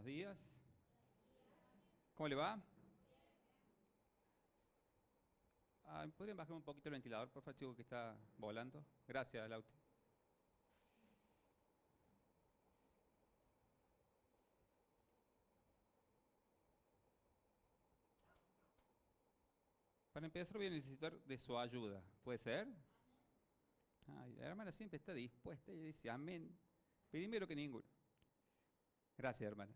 Buenos días. ¿Cómo le va? ¿Podrían bajar un poquito el ventilador, por favor, chico, que está volando? Gracias, Lauti. Para empezar voy a necesitar de su ayuda. ¿Puede ser? Ay, la hermana siempre está dispuesta y dice amén. Primero que ninguno. Gracias, hermana.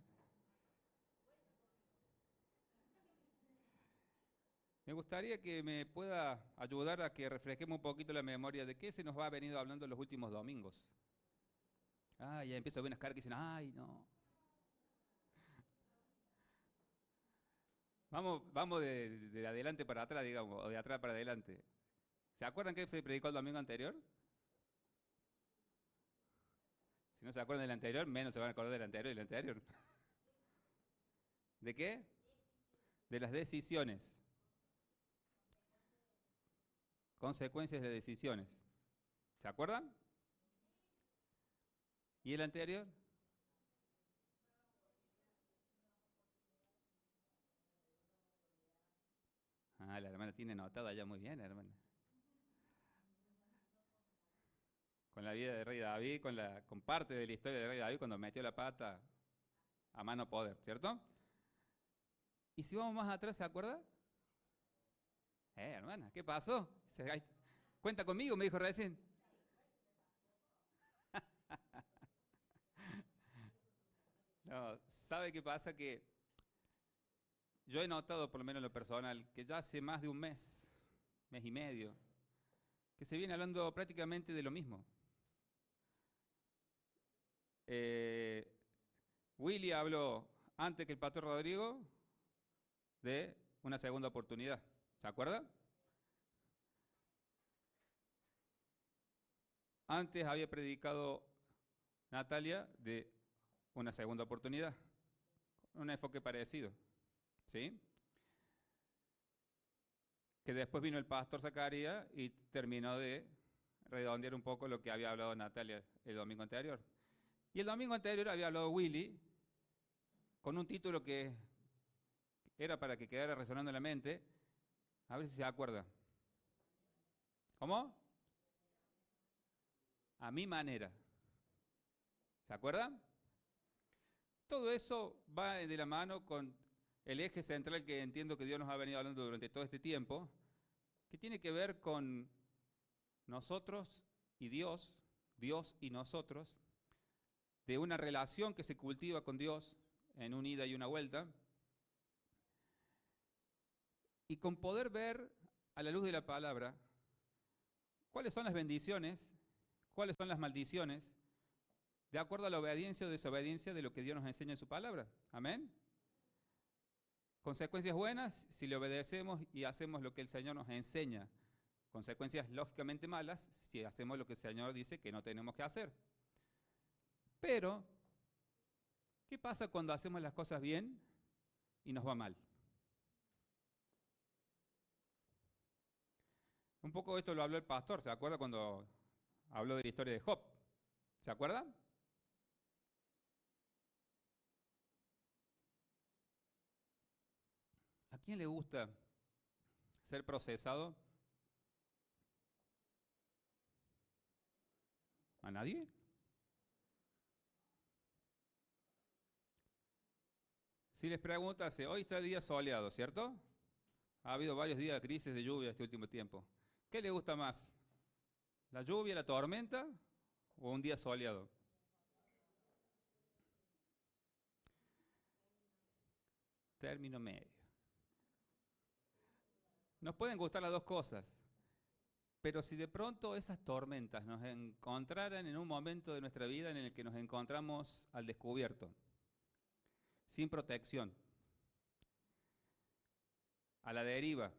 Me gustaría que me pueda ayudar a que refresquemos un poquito la memoria de qué se nos ha venido hablando los últimos domingos. Ya empiezo a ver unas caras que dicen, ay, no. Vamos de adelante para atrás, digamos, o de atrás para adelante. ¿Se acuerdan que se predicó el domingo anterior? Si no se acuerdan del anterior, menos se van a acordar del anterior y del anterior. ¿De qué? De las decisiones. Consecuencias de decisiones. ¿Se acuerdan? ¿Y el anterior? La hermana tiene anotado allá muy bien, hermana. Con la vida de rey David, con parte de la historia de rey David cuando metió la pata a mano poder, ¿cierto? Y si vamos más atrás, ¿se acuerda? Hermana, ¿qué pasó? Cuenta conmigo, me dijo recién. No, ¿sabe qué pasa? Que yo he notado, por lo menos en lo personal, que ya hace más de un mes y medio, que se viene hablando prácticamente de lo mismo. Eh, Willy habló antes que el pastor Rodrigo de una segunda oportunidad. ¿Se acuerda? Antes había predicado Natalia de una segunda oportunidad, un enfoque parecido. ¿Sí? Que después vino el pastor Zacarías y terminó de redondear un poco lo que había hablado Natalia el domingo anterior. Y el domingo anterior había hablado Willy con un título que era para que quedara resonando en la mente. A ver si se acuerda. ¿Cómo? A mi manera. ¿Se acuerdan? Todo eso va de la mano con el eje central que entiendo que Dios nos ha venido hablando durante todo este tiempo, que tiene que ver con nosotros y Dios, Dios y nosotros, de una relación que se cultiva con Dios en una ida y una vuelta, y con poder ver a la luz de la palabra cuáles son las bendiciones, cuáles son las maldiciones, de acuerdo a la obediencia o desobediencia de lo que Dios nos enseña en su palabra. Amén. Consecuencias buenas si le obedecemos y hacemos lo que el Señor nos enseña. Consecuencias lógicamente malas si hacemos lo que el Señor dice que no tenemos que hacer. Pero, ¿qué pasa cuando hacemos las cosas bien y nos va mal? Un poco esto lo habló el pastor, ¿se acuerda cuando habló de la historia de Job? ¿Se acuerda? ¿A quién le gusta ser procesado? ¿A nadie? Si les preguntase, hoy está el día soleado, ¿cierto? Ha habido varios días de crisis de lluvia este último tiempo. ¿Qué le gusta más? ¿La lluvia, la tormenta o un día soleado? Término medio. Nos pueden gustar las dos cosas, pero si de pronto esas tormentas nos encontraran en un momento de nuestra vida en el que nos encontramos al descubierto, sin protección, a la deriva,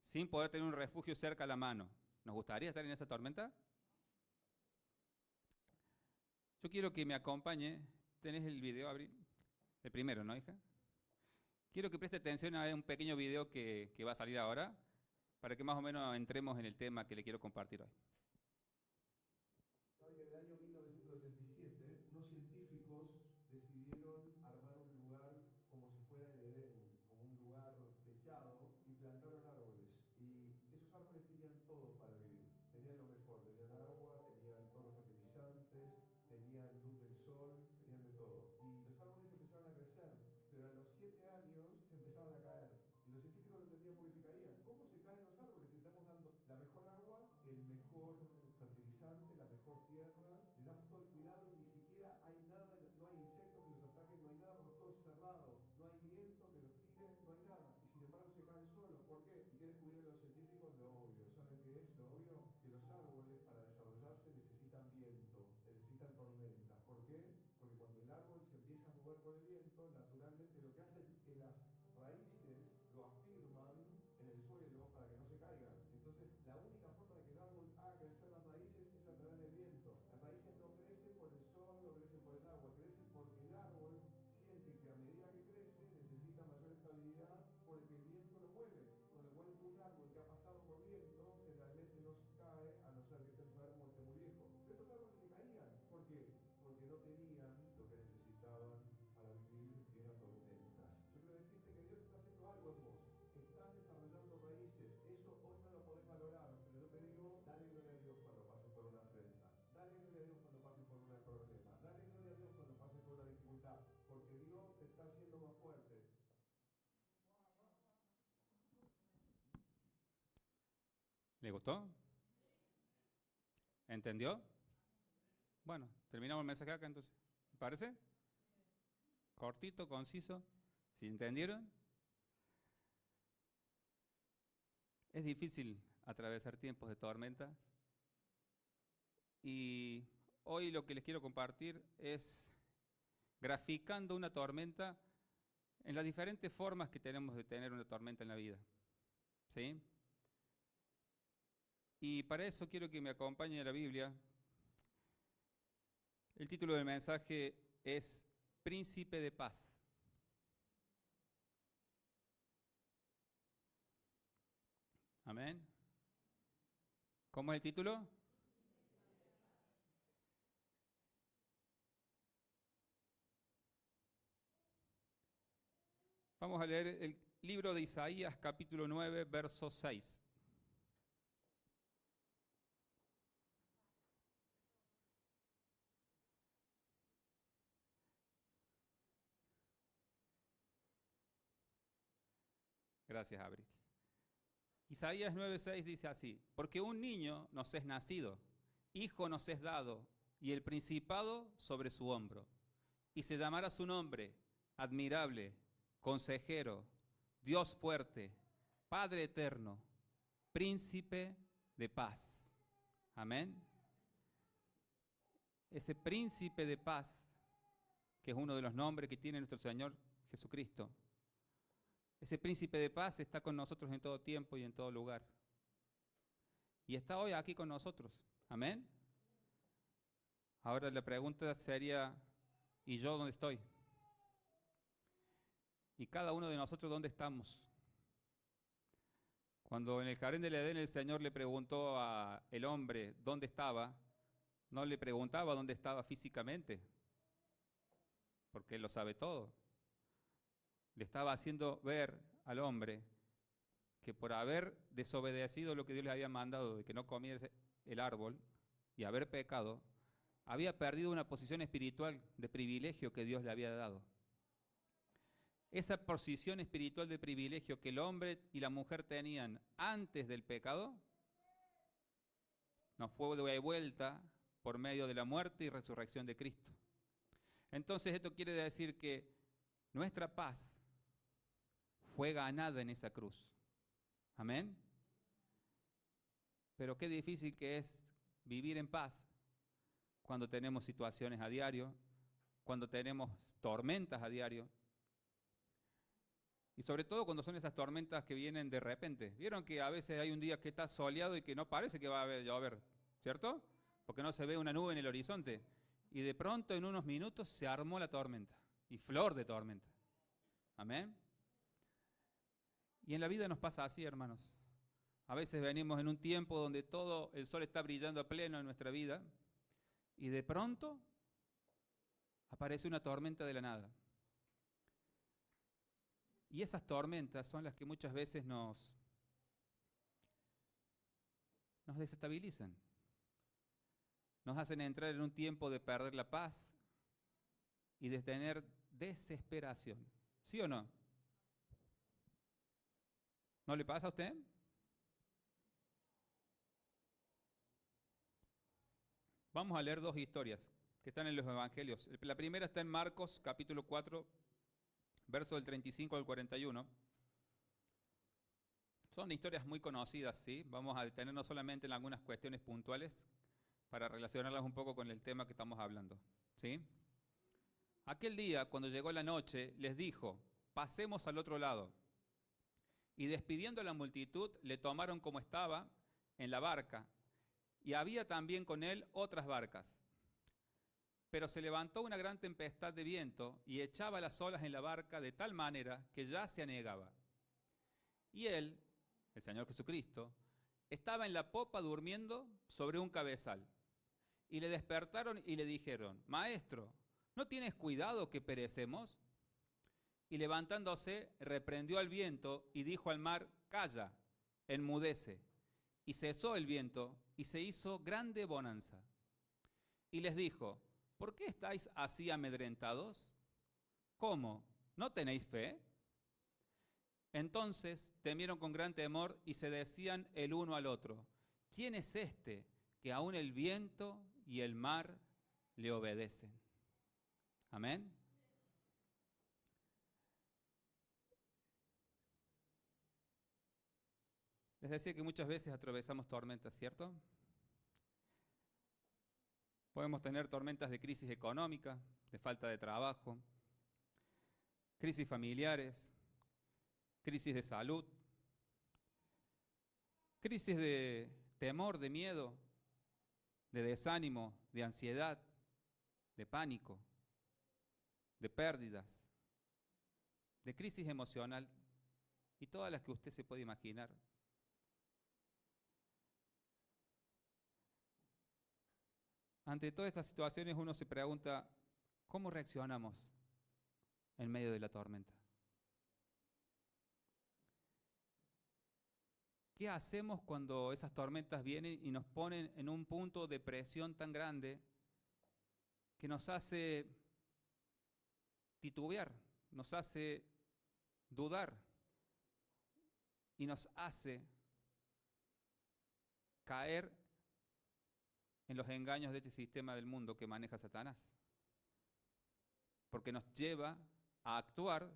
sin poder tener un refugio cerca a la mano, ¿nos gustaría estar en esa tormenta? Yo quiero que me acompañe. ¿Tenés el video, Abril? El primero, ¿no, hija? Quiero que preste atención a un pequeño video que va a salir ahora, para que más o menos entremos en el tema que le quiero compartir hoy. Sabe que en el año 1987 unos científicos tenían luz del sol, tenían de todo. Y los árboles empezaron a crecer, pero a los 7 años se empezaban a caer. Y los científicos no entendían por qué se caían. ¿Cómo se caen los árboles? Si estamos dando la mejor agua, el mejor fertilizante, la mejor tierra, le damos todo el cuidado y ni siquiera hay nada, no hay insectos que los ataquen, no hay nada porque todo es cerrado, no hay viento que los tire, no hay nada. Y sin embargo se caen solos. ¿Por qué? ¿Y qué descubrieron los científicos? Lo obvio. ¿Saben qué es lo obvio? Que los árboles para desarrollarse necesitan viento, necesitan tormentas. ¿Por qué? Porque cuando el árbol se empieza a mover con el viento, naturalmente lo que hace es que las raíces lo afirman en el suelo para que no se caigan. Entonces, la única forma de que el árbol haga crecer las raíces es a través del viento. Las raíces no crecen por el sol, no crecen por el agua, crecen porque el árbol siente que a medida que crece necesita mayor estabilidad porque el viento lo mueve. Con lo cual, un árbol que ha pasado por viento generalmente no se cae a no ser que esté enfermo o esté muy viejo. Pero estos árboles se caían. ¿Por qué? Porque no tenían lo que necesitaban para vivir, que eran tormentas. Yo quiero decirte que Dios está haciendo algo en vos. Estás desarrollando raíces. Eso hoy no lo podés valorar, pero yo te digo, dale gloria a Dios cuando pases por una afrenta. Dale gloria a Dios cuando pases por un problema. Dale gloria a Dios cuando pases por una dificultad, porque Dios te está haciendo más fuerte. ¿Le gustó? ¿Entendió? Bueno, terminamos el mensaje acá entonces. ¿Me parece? Cortito, conciso. ¿Sí entendieron? Es difícil atravesar tiempos de tormentas y hoy lo que les quiero compartir es graficando una tormenta en las diferentes formas que tenemos de tener una tormenta en la vida. ¿Sí? Y para eso quiero que me acompañe a la Biblia. El título del mensaje es Príncipe de Paz. Amén. ¿Cómo es el título? Vamos a leer el libro de Isaías, capítulo 9, verso 6. Gracias, Abril. Isaías 9:6 dice así: porque un niño nos es nacido, hijo nos es dado, y el principado sobre su hombro. Y se llamará su nombre, admirable, consejero, Dios fuerte, Padre eterno, príncipe de paz. Amén. Ese príncipe de paz, que es uno de los nombres que tiene nuestro Señor Jesucristo, ese príncipe de paz está con nosotros en todo tiempo y en todo lugar. Y está hoy aquí con nosotros. Amén. Ahora la pregunta sería, ¿y yo dónde estoy? ¿Y cada uno de nosotros dónde estamos? Cuando en el jardín del Edén el Señor le preguntó al hombre dónde estaba, no le preguntaba dónde estaba físicamente, porque Él lo sabe todo. Le estaba haciendo ver al hombre que por haber desobedecido lo que Dios le había mandado, de que no comiese el árbol, y haber pecado, había perdido una posición espiritual de privilegio que Dios le había dado. Esa posición espiritual de privilegio que el hombre y la mujer tenían antes del pecado, nos fue de vuelta por medio de la muerte y resurrección de Cristo. Entonces esto quiere decir que nuestra paz fue ganada en esa cruz. Amén. Pero qué difícil que es vivir en paz cuando tenemos situaciones a diario, cuando tenemos tormentas a diario. Y sobre todo cuando son esas tormentas que vienen de repente. ¿Vieron que a veces hay un día que está soleado y que no parece que va a llover? ¿Cierto? Porque no se ve una nube en el horizonte. Y de pronto en unos minutos se armó la tormenta. Y flor de tormenta. Amén. Y en la vida nos pasa así, hermanos. A veces venimos en un tiempo donde todo el sol está brillando a pleno en nuestra vida. Y de pronto aparece una tormenta de la nada. Y esas tormentas son las que muchas veces nos desestabilizan. nos hacen entrar en un tiempo de perder la paz y de tener desesperación. ¿Sí o no? ¿No le pasa a usted? Vamos a leer dos historias que están en los evangelios. La primera está en Marcos capítulo 4, verso del 35 al 41. Son historias muy conocidas, ¿sí? Vamos a detenernos solamente en algunas cuestiones puntuales para relacionarlas un poco con el tema que estamos hablando, ¿sí? Aquel día, cuando llegó la noche, les dijo, pasemos al otro lado. Y despidiendo a la multitud, le tomaron como estaba en la barca, y había también con él otras barcas. Pero se levantó una gran tempestad de viento y echaba las olas en la barca de tal manera que ya se anegaba. Y él, el Señor Jesucristo, estaba en la popa durmiendo sobre un cabezal. Y le despertaron y le dijeron, Maestro, ¿no tienes cuidado que perecemos? Y levantándose, reprendió al viento y dijo al mar, calla, enmudece. Y cesó el viento y se hizo grande bonanza. Y les dijo, ¿por qué estáis así amedrentados? ¿Cómo? ¿No tenéis fe? Entonces temieron con gran temor y se decían el uno al otro, ¿quién es este que aún el viento y el mar le obedecen? Amén. Les decía que muchas veces atravesamos tormentas, ¿cierto? Podemos tener tormentas de crisis económica, de falta de trabajo, crisis familiares, crisis de salud, crisis de temor, de miedo, de desánimo, de ansiedad, de pánico, de pérdidas, de crisis emocional y todas las que usted se puede imaginar. Ante todas estas situaciones uno se pregunta, ¿cómo reaccionamos en medio de la tormenta? ¿Qué hacemos cuando esas tormentas vienen y nos ponen en un punto de presión tan grande que nos hace titubear, nos hace dudar y nos hace caer en los engaños de este sistema del mundo que maneja Satanás? Porque nos lleva a actuar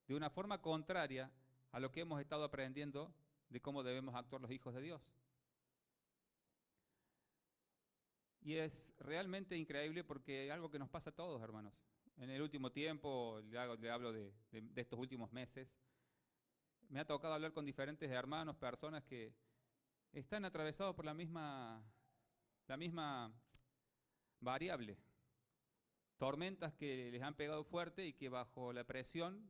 de una forma contraria a lo que hemos estado aprendiendo de cómo debemos actuar los hijos de Dios. Y es realmente increíble porque es algo que nos pasa a todos, hermanos. En el último tiempo, le hablo de estos últimos meses, me ha tocado hablar con diferentes hermanos, personas que están atravesados por la misma variable. Tormentas que les han pegado fuerte y que bajo la presión,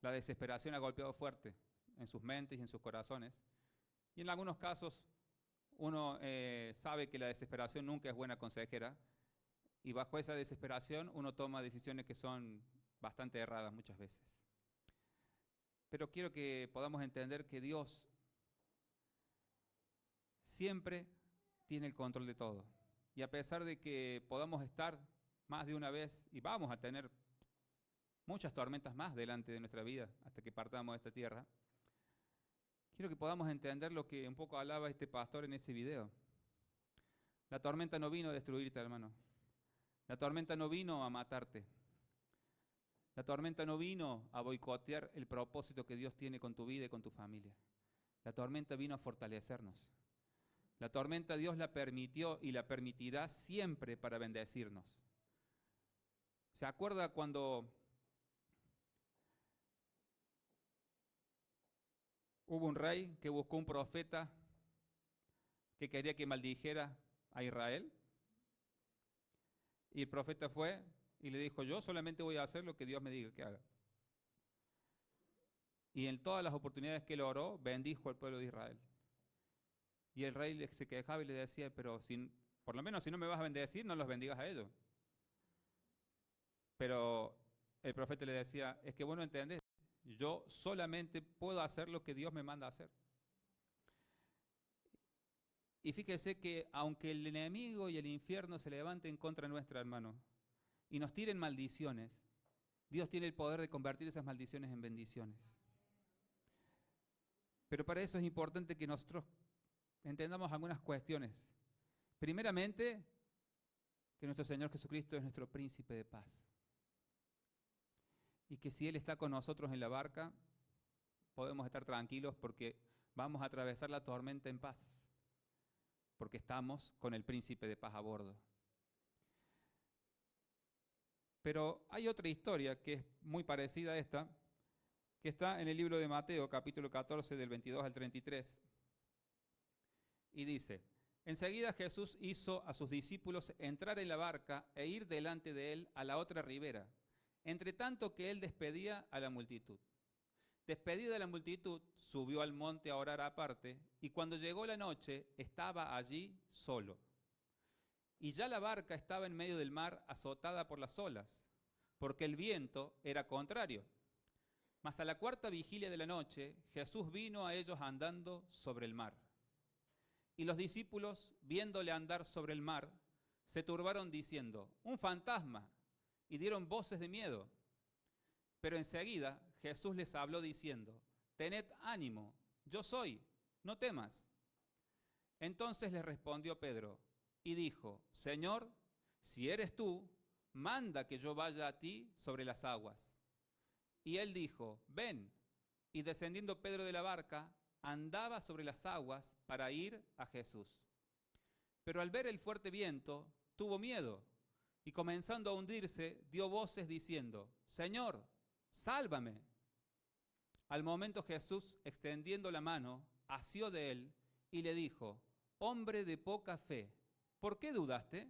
la desesperación ha golpeado fuerte en sus mentes y en sus corazones. Y en algunos casos uno sabe que la desesperación nunca es buena consejera y bajo esa desesperación uno toma decisiones que son bastante erradas muchas veces. Pero quiero que podamos entender que Dios siempre tiene el control de todo. Y a pesar de que podamos estar más de una vez y vamos a tener muchas tormentas más delante de nuestra vida hasta que partamos de esta tierra, quiero que podamos entender lo que un poco hablaba este pastor en ese video. La tormenta no vino a destruirte, hermano. La tormenta no vino a matarte. La tormenta no vino a boicotear el propósito que Dios tiene con tu vida y con tu familia. La tormenta vino a fortalecernos. La tormenta Dios la permitió y la permitirá siempre para bendecirnos. ¿Se acuerda cuando hubo un rey que buscó un profeta que quería que maldijera a Israel? Y el profeta fue y le dijo, yo solamente voy a hacer lo que Dios me diga que haga. Y en todas las oportunidades que él oró, bendijo al pueblo de Israel. Y el rey se quejaba y le decía, pero por lo menos si no me vas a bendecir, no los bendigas a ellos. Pero el profeta le decía, es que vos no entendés, yo solamente puedo hacer lo que Dios me manda a hacer. Y fíjese que aunque el enemigo y el infierno se levanten contra nuestra, hermano, y nos tiren maldiciones, Dios tiene el poder de convertir esas maldiciones en bendiciones. Pero para eso es importante que nosotros entendamos algunas cuestiones. Primeramente, que nuestro Señor Jesucristo es nuestro príncipe de paz. Y que si Él está con nosotros en la barca, podemos estar tranquilos porque vamos a atravesar la tormenta en paz. Porque estamos con el príncipe de paz a bordo. Pero hay otra historia que es muy parecida a esta, que está en el libro de Mateo, capítulo 14, del 22 al 33. Y dice: enseguida Jesús hizo a sus discípulos entrar en la barca e ir delante de él a la otra ribera, entre tanto que él despedía a la multitud. Despedida la multitud, subió al monte a orar aparte, y cuando llegó la noche, estaba allí solo. Y ya la barca estaba en medio del mar, azotada por las olas, porque el viento era contrario. Mas a la cuarta vigilia de la noche, Jesús vino a ellos andando sobre el mar. Y los discípulos, viéndole andar sobre el mar, se turbaron diciendo: ¡un fantasma! Y dieron voces de miedo. Pero enseguida Jesús les habló diciendo: tened ánimo, yo soy, no temas. Entonces les respondió Pedro y dijo: Señor, si eres tú, manda que yo vaya a ti sobre las aguas. Y él dijo: ven. Y descendiendo Pedro de la barca, andaba sobre las aguas para ir a Jesús. Pero al ver el fuerte viento, tuvo miedo, y comenzando a hundirse, dio voces diciendo: Señor, sálvame. Al momento Jesús, extendiendo la mano, asió de él y le dijo: hombre de poca fe, ¿por qué dudaste?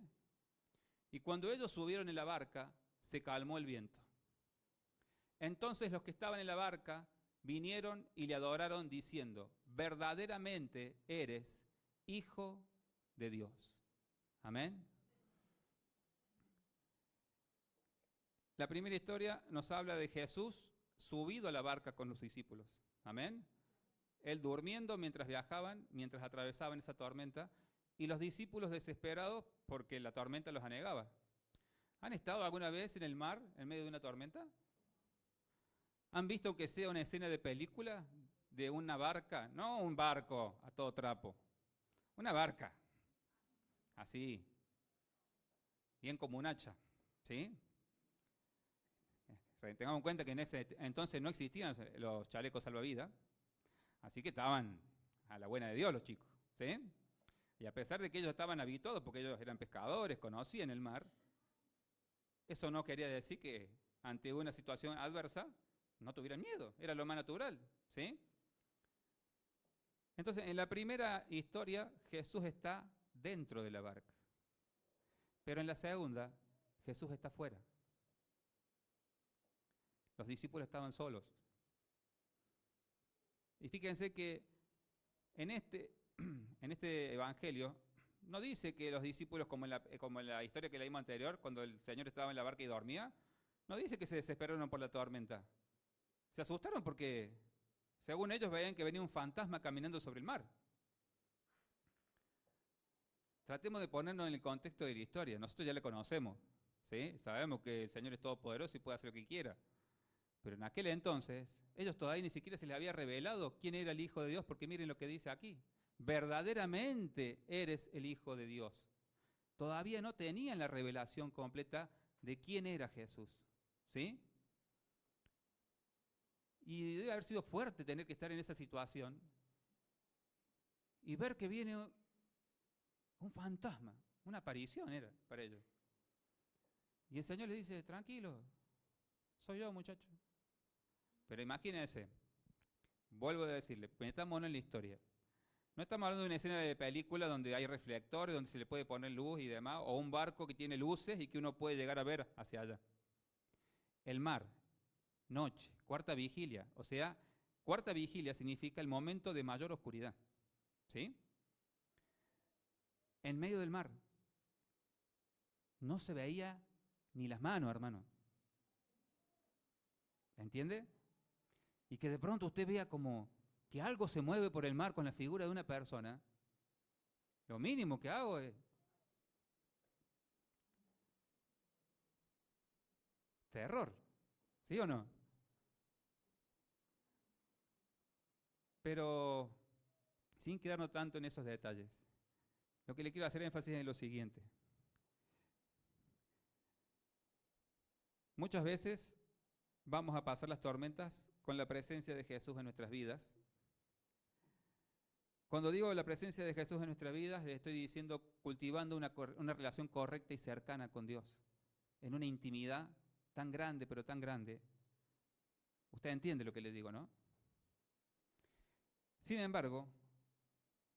Y cuando ellos subieron en la barca, se calmó el viento. Entonces los que estaban en la barca vinieron y le adoraron diciendo: verdaderamente eres Hijo de Dios. Amén. La primera historia nos habla de Jesús subido a la barca con los discípulos. Amén. Él durmiendo mientras viajaban, mientras atravesaban esa tormenta, y los discípulos desesperados porque la tormenta los anegaba. ¿Han estado alguna vez en el mar en medio de una tormenta? ¿Han visto que sea una escena de película de una barca? No un barco a todo trapo, una barca, así, bien como un hacha, ¿sí? Tengamos en cuenta que en ese entonces no existían los chalecos salvavidas, así que estaban a la buena de Dios los chicos, ¿sí? Y a pesar de que ellos estaban habituados, porque ellos eran pescadores, conocían el mar, eso no quería decir que ante una situación adversa no tuvieran miedo, era lo más natural, ¿sí? Entonces, en la primera historia, Jesús está dentro de la barca, pero en la segunda, Jesús está fuera. Los discípulos estaban solos. Y fíjense que en este evangelio no dice que los discípulos, como en la historia que leímos anterior, cuando el Señor estaba en la barca y dormía, no dice que se desesperaron por la tormenta. Se asustaron porque, según ellos, veían que venía un fantasma caminando sobre el mar. Tratemos de ponernos en el contexto de la historia. Nosotros ya le conocemos, ¿sí? Sabemos que el Señor es todopoderoso y puede hacer lo que quiera. Pero en aquel entonces, ellos todavía ni siquiera se les había revelado quién era el Hijo de Dios, porque miren lo que dice aquí. Verdaderamente eres el Hijo de Dios. Todavía no tenían la revelación completa de quién era Jesús, ¿sí? Y debe haber sido fuerte tener que estar en esa situación y ver que viene un fantasma, una aparición era para ellos. Y el Señor les dice: tranquilo, soy yo, muchacho. Pero imagínense, vuelvo a decirle, metámonos en la historia. No estamos hablando de una escena de película donde hay reflectores, donde se le puede poner luz y demás, o un barco que tiene luces y que uno puede llegar a ver hacia allá. El mar, noche, cuarta vigilia. O sea, cuarta vigilia significa el momento de mayor oscuridad, ¿sí? En medio del mar. No se veía ni las manos, hermano. ¿Entiende? Y que de pronto usted vea como que algo se mueve por el mar con la figura de una persona, Lo mínimo que hago es terror, ¿sí o no? Pero sin quedarnos tanto en esos detalles, lo que le quiero hacer énfasis es lo siguiente. Muchas veces vamos a pasar las tormentas con la presencia de Jesús en nuestras vidas. Cuando digo la presencia de Jesús en nuestras vidas, le estoy diciendo cultivando una relación correcta y cercana con Dios, en una intimidad tan grande, pero tan grande. Usted entiende lo que le digo, ¿no? Sin embargo,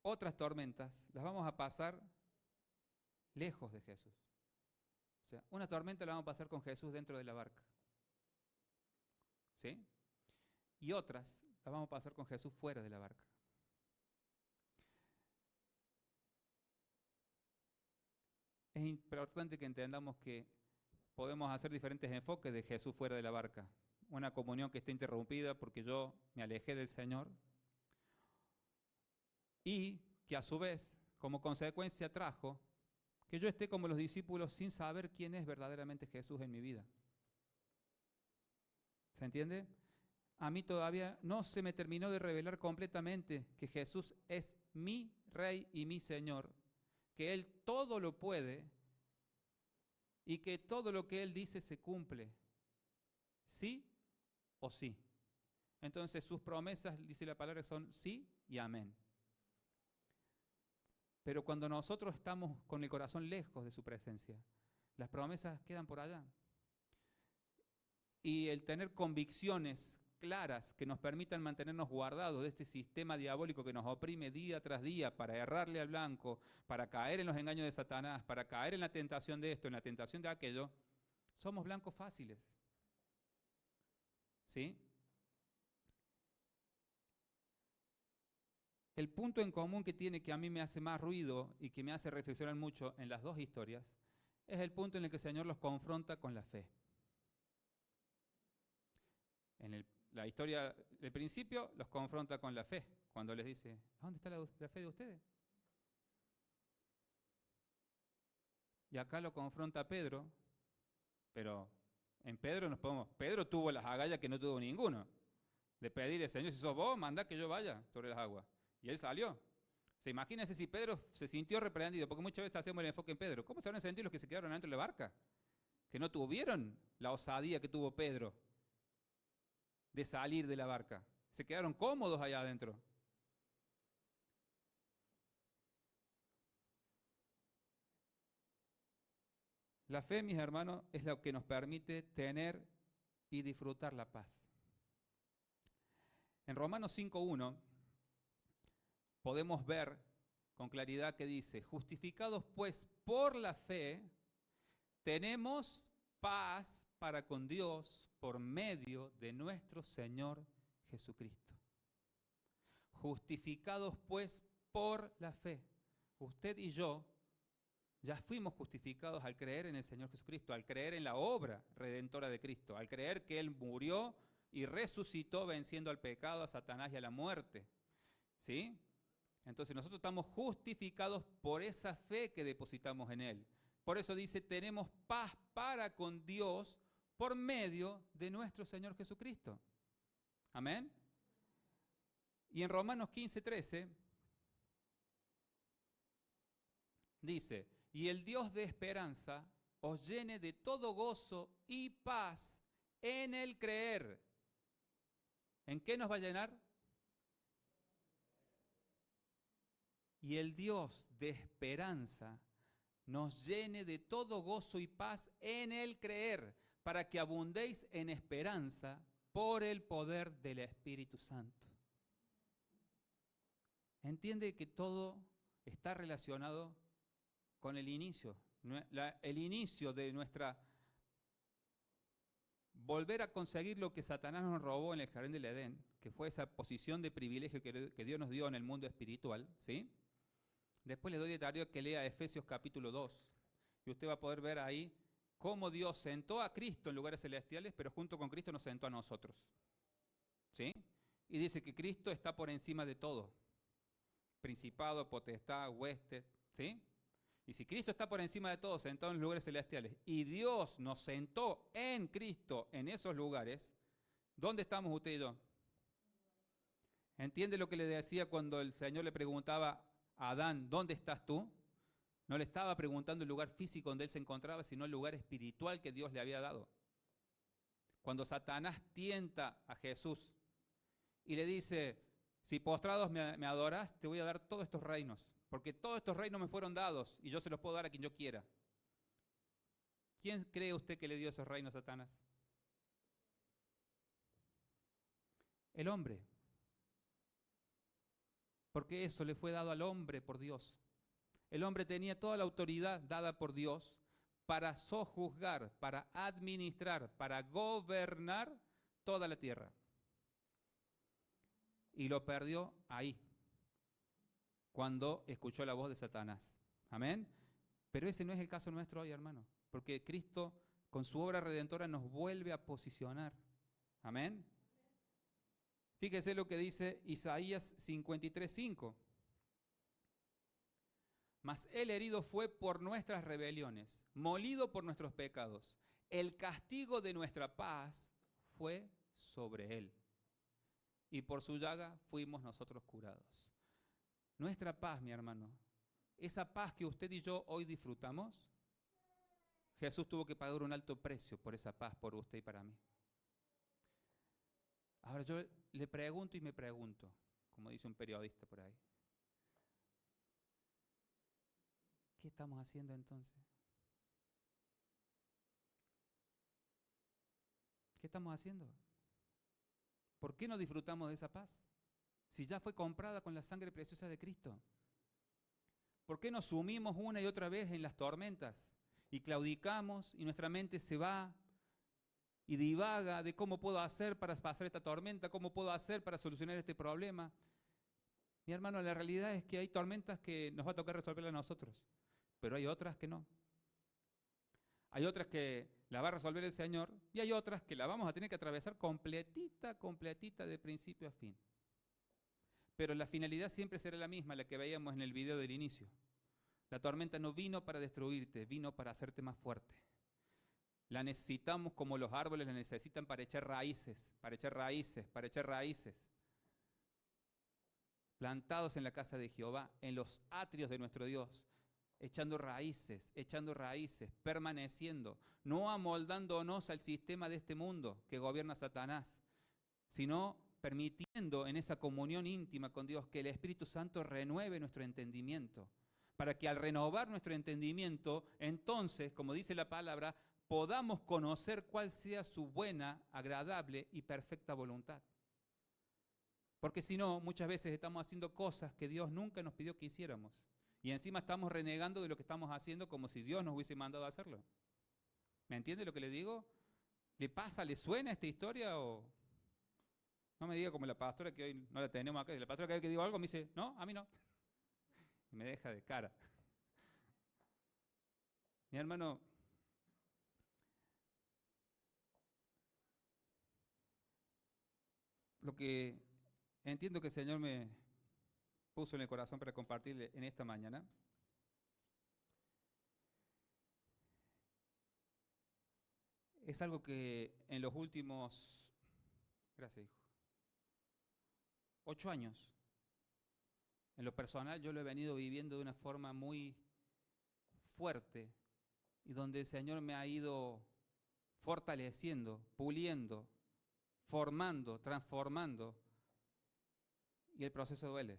otras tormentas las vamos a pasar lejos de Jesús. O sea, una tormenta la vamos a pasar con Jesús dentro de la barca. ¿Sí? Y otras las vamos a pasar con Jesús fuera de la barca. Es importante que entendamos que podemos hacer diferentes enfoques de Jesús fuera de la barca. Una comunión que está interrumpida porque yo me alejé del Señor y que a su vez, como consecuencia, trajo que yo esté como los discípulos sin saber quién es verdaderamente Jesús en mi vida. ¿Se entiende? A mí todavía no se me terminó de revelar completamente que Jesús es mi Rey y mi Señor, que Él todo lo puede y que todo lo que Él dice se cumple, sí o sí. Entonces sus promesas, dice la palabra, son sí y amén. Pero cuando nosotros estamos con el corazón lejos de su presencia, las promesas quedan por allá. Y el tener convicciones claras que nos permitan mantenernos guardados de este sistema diabólico que nos oprime día tras día para errarle al blanco, para caer en los engaños de Satanás, para caer en la tentación de esto, en la tentación de aquello, somos blancos fáciles. ¿Sí? El punto en común que tiene, que a mí me hace más ruido y que me hace reflexionar mucho en las dos historias, es el punto en el que el Señor los confronta con la fe. En la historia del principio los confronta con la fe, cuando les dice, ¿dónde está la fe de ustedes? Y acá lo confronta Pedro, pero en Pedro tuvo las agallas que no tuvo ninguno, de pedirle, Señor, si sos vos, mandá que yo vaya sobre las aguas. Y él salió. Imagínense si Pedro se sintió reprendido, porque muchas veces hacemos el enfoque en Pedro. ¿Cómo se van a sentir los que se quedaron adentro de la barca? Que no tuvieron la osadía que tuvo Pedro de salir de la barca. Se quedaron cómodos allá adentro. La fe, mis hermanos, es lo que nos permite tener y disfrutar la paz. En Romanos 5:1 podemos ver con claridad que dice, justificados pues por la fe, tenemos paz para con Dios por medio de nuestro Señor Jesucristo. Justificados pues por la fe. Usted y yo ya fuimos justificados al creer en el Señor Jesucristo, al creer en la obra redentora de Cristo, al creer que Él murió y resucitó venciendo al pecado, a Satanás y a la muerte. ¿Sí? Entonces nosotros estamos justificados por esa fe que depositamos en Él. Por eso dice, tenemos paz para con Dios por medio de nuestro Señor Jesucristo. Amén. Y en Romanos 15:13 dice, y el Dios de esperanza os llene de todo gozo y paz en el creer. ¿En qué nos va a llenar? Y el Dios de esperanza nos llene de todo gozo y paz en el creer, para que abundéis en esperanza por el poder del Espíritu Santo. Entiende que todo está relacionado con el inicio. El inicio de nuestra volver a conseguir lo que Satanás nos robó en el jardín del Edén, que fue esa posición de privilegio que Dios nos dio en el mundo espiritual, ¿sí? Después le doy de tarea que lea Efesios capítulo 2, y usted va a poder ver ahí cómo Dios sentó a Cristo en lugares celestiales, pero junto con Cristo nos sentó a nosotros, ¿sí? Y dice que Cristo está por encima de todo, principado, potestad, hueste, ¿Sí? Y si Cristo está por encima de todos, sentado en los lugares celestiales, y Dios nos sentó en Cristo en esos lugares, ¿dónde estamos usted y yo? ¿Entiende lo que le decía cuando el Señor le preguntaba a Adán, ¿dónde estás tú? No le estaba preguntando el lugar físico donde él se encontraba, sino el lugar espiritual que Dios le había dado. Cuando Satanás tienta a Jesús y le dice, si postrados me adorás, te voy a dar todos estos reinos, porque todos estos reinos me fueron dados y yo se los puedo dar a quien yo quiera. ¿Quién cree usted que le dio esos reinos a Satanás? El hombre. Porque eso le fue dado al hombre por Dios. El hombre tenía toda la autoridad dada por Dios para sojuzgar, para administrar, para gobernar toda la tierra. Y lo perdió ahí, cuando escuchó la voz de Satanás. Amén. Pero ese no es el caso nuestro hoy, hermano, porque Cristo con su obra redentora nos vuelve a posicionar. Amén. Fíjese lo que dice Isaías 53:5. Mas él herido fue por nuestras rebeliones, molido por nuestros pecados. El castigo de nuestra paz fue sobre él. Y por su llaga fuimos nosotros curados. Nuestra paz, mi hermano, esa paz que usted y yo hoy disfrutamos, Jesús tuvo que pagar un alto precio por esa paz, por usted y para mí. Ahora yo le pregunto y me pregunto, como dice un periodista por ahí, ¿qué estamos haciendo entonces? ¿Qué estamos haciendo? ¿Por qué no disfrutamos de esa paz? Si ya fue comprada con la sangre preciosa de Cristo. ¿Por qué nos sumimos una y otra vez en las tormentas y claudicamos y nuestra mente se va y divaga de cómo puedo hacer para pasar esta tormenta, cómo puedo hacer para solucionar este problema? Mi hermano, la realidad es que hay tormentas que nos va a tocar resolverlas a nosotros, pero hay otras que no. Hay otras que la va a resolver el Señor y hay otras que la vamos a tener que atravesar completita, completita de principio a fin. Pero la finalidad siempre será la misma, la que veíamos en el video del inicio. La tormenta no vino para destruirte, vino para hacerte más fuerte. La necesitamos como los árboles la necesitan para echar raíces, para echar raíces, para echar raíces. Plantados en la casa de Jehová, en los atrios de nuestro Dios, echando raíces, permaneciendo, no amoldándonos al sistema de este mundo que gobierna Satanás, sino permitiendo en esa comunión íntima con Dios que el Espíritu Santo renueve nuestro entendimiento, para que al renovar nuestro entendimiento, entonces, como dice la palabra, podamos conocer cuál sea su buena, agradable y perfecta voluntad. Porque si no, muchas veces estamos haciendo cosas que Dios nunca nos pidió que hiciéramos. Y encima estamos renegando de lo que estamos haciendo como si Dios nos hubiese mandado a hacerlo. ¿Me entiende lo que le digo? ¿Le pasa, le suena esta historia o...? No me diga como la pastora que hoy no la tenemos acá. La pastora cada vez que digo algo me dice, no, a mí no. Y me deja de cara. Mi hermano, lo que entiendo que el Señor me puso en el corazón para compartirle en esta mañana es algo que en los últimos, gracias hijo, 8 años, en lo personal yo lo he venido viviendo de una forma muy fuerte y donde el Señor me ha ido fortaleciendo, puliendo, formando, transformando, y el proceso duele.